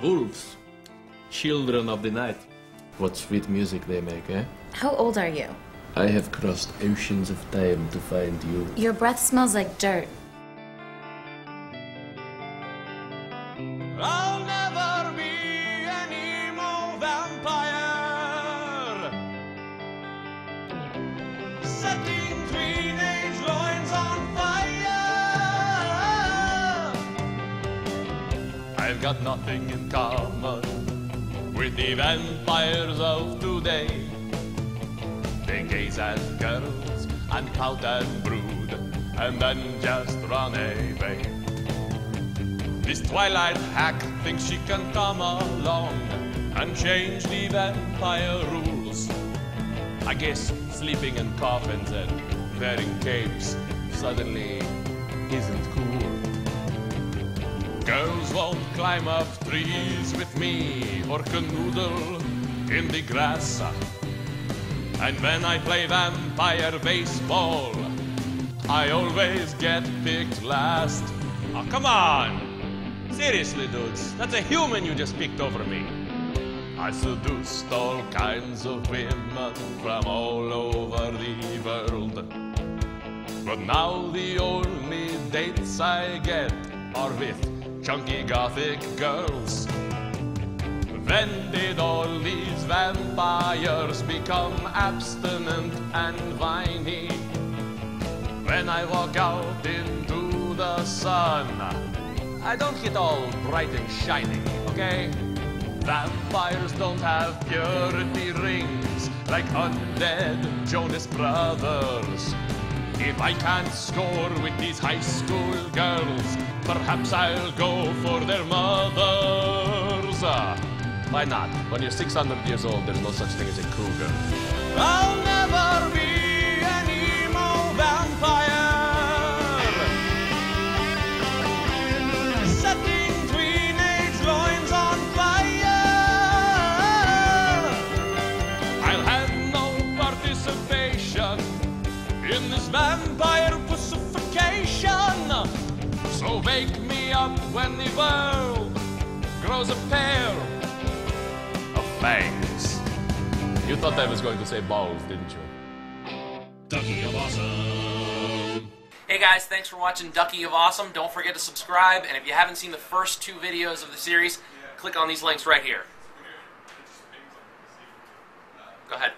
Wolves, children of the night. What sweet music they make, eh? How old are you? I have crossed oceans of time to find you. Your breath smells like dirt. I'll never be an emo vampire, setting teenage loins on fire. I've got nothing in common with the vampires of today. They gaze at girls and pout and brood, and then just run away. This Twilight hack thinks she can come along and change the vampire rules. I guess sleeping in coffins and wearing capes suddenly isn't cool. Girls won't climb up trees with me or canoodle in the grass. And when I play vampire baseball, I always get picked last. Oh, come on! Seriously, dudes, that's a human you just picked over me. I seduced all kinds of women from all over the world. But now the only dates I get are with chunky gothic girls. When did all these vampires become abstinent and whiny? When I walk out into the sun, I don't get all bright and shiny, okay? Vampires don't have purity rings like undead Jonas Brothers. If I can't score with these high school girls, perhaps I'll go for their mothers. Why not? When you're 600 years old, there's no such thing as a cougar. I'll never be an emo vampire, setting teenage loins on fire. I'll have no participation in this vampire pussification. So wake me up when the world grows a pair of fangs. You thought I was going to say balls, didn't you? Ducky of Awesome. Hey guys, thanks for watching Ducky of Awesome. Don't forget to subscribe, and if you haven't seen the first 2 videos of the series, click on these links right here. Go ahead.